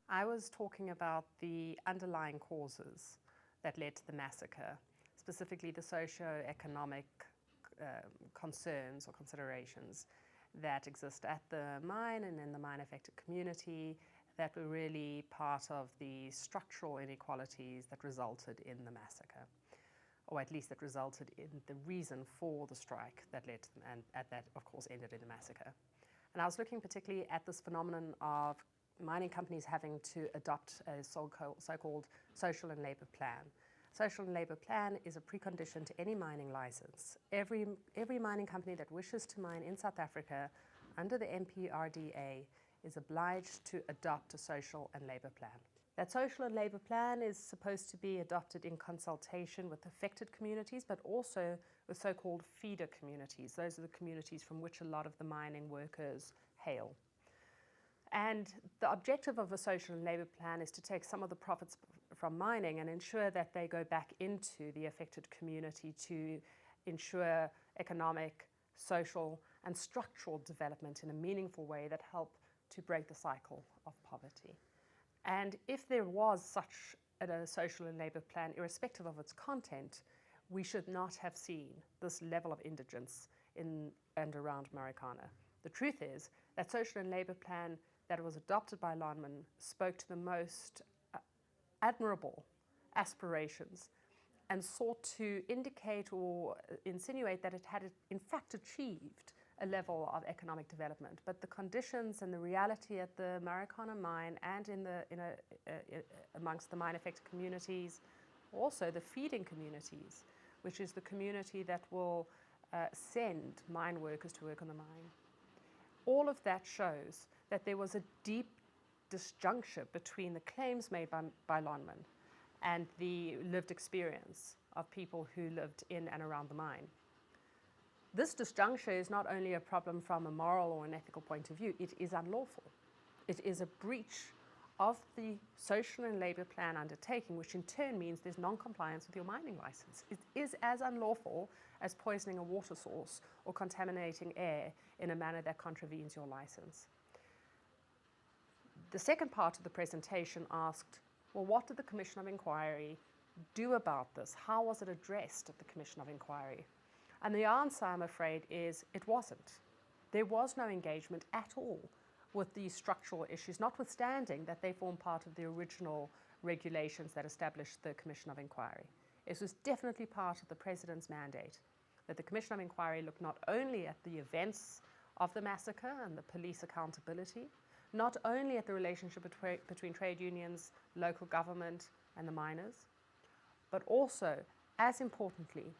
I was talking about the underlying causes that led to the massacre, specifically the socio-economic concerns or considerations that exist at the mine and in the mine-affected community that were really part of the structural inequalities that resulted in the massacre, or at least that resulted in the reason for the strike that led to them, and that of course ended in the massacre. And I was looking particularly at this phenomenon of mining companies having to adopt a so-called social and labour plan. Social and labour plan is a precondition to any mining license. Every mining company that wishes to mine in South Africa under the MPRDA is obliged to adopt a social and labour plan. That social and labour plan is supposed to be adopted in consultation with affected communities, but also with so-called feeder communities. Those are the communities from which a lot of the mining workers hail. And the objective of a social and labour plan is to take some of the profits from mining and ensure that they go back into the affected community to ensure economic, social and structural development in a meaningful way that help to break the cycle of poverty. And if there was such a social and labour plan, irrespective of its content, we should not have seen this level of indigence in and around Marikana. The truth is that social and labour plan that was adopted by Lonmin spoke to the most admirable aspirations and sought to indicate or insinuate that it had in fact achieved a level of economic development. But the conditions and the reality at the Marikana mine and amongst the mine-affected communities, also the feeding communities, which is the community that will send mine workers to work on the mine. All of that shows that there was a deep disjuncture between the claims made by Lonmin and the lived experience of people who lived in and around the mine. This disjuncture is not only a problem from a moral or an ethical point of view, it is unlawful. It is a breach of the social and labour plan undertaking, which in turn means there's non-compliance with your mining license. It is as unlawful as poisoning a water source or contaminating air in a manner that contravenes your license. The second part of the presentation asked, well, what did the Commission of Inquiry do about this? How was it addressed at the Commission of Inquiry? And the answer, I'm afraid, is it wasn't. There was no engagement at all with these structural issues, notwithstanding that they form part of the original regulations that established the Commission of Inquiry. It was definitely part of the President's mandate that the Commission of Inquiry look not only at the events of the massacre and the police accountability, not only at the relationship between trade unions, local government and the miners, but also, as importantly,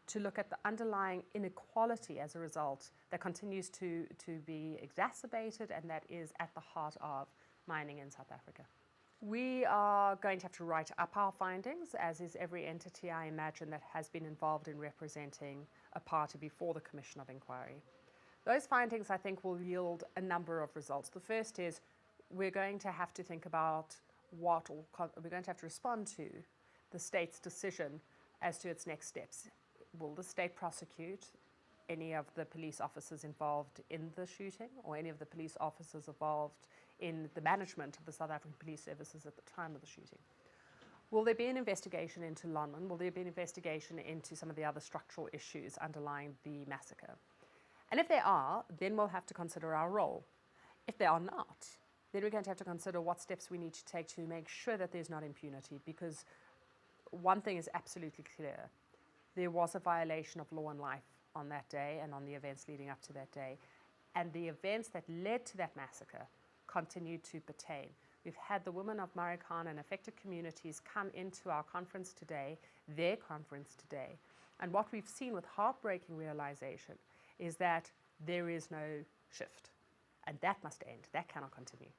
to look at the underlying inequality as a result that continues to be exacerbated and that is at the heart of mining in South Africa. We are going to have to write up our findings, as is every entity, I imagine, that has been involved in representing a party before the Commission of Inquiry. Those findings, I think, will yield a number of results. The first is we're going to have to think about we're going to have to respond to the state's decision as to its next steps. Will the state prosecute any of the police officers involved in the shooting or any of the police officers involved in the management of the South African police services at the time of the shooting? Will there be an investigation into Lonmin? Will there be an investigation into some of the other structural issues underlying the massacre? And if there are, then we'll have to consider our role. If there are not, then we're going to have to consider what steps we need to take to make sure that there's not impunity, because one thing is absolutely clear. There was a violation of law and life on that day and on the events leading up to that day. And the events that led to that massacre continue to pertain. We've had the women of Marikana and affected communities come into our conference today, their conference today. And what we've seen with heartbreaking realization is that there is no shift. And that must end. That cannot continue.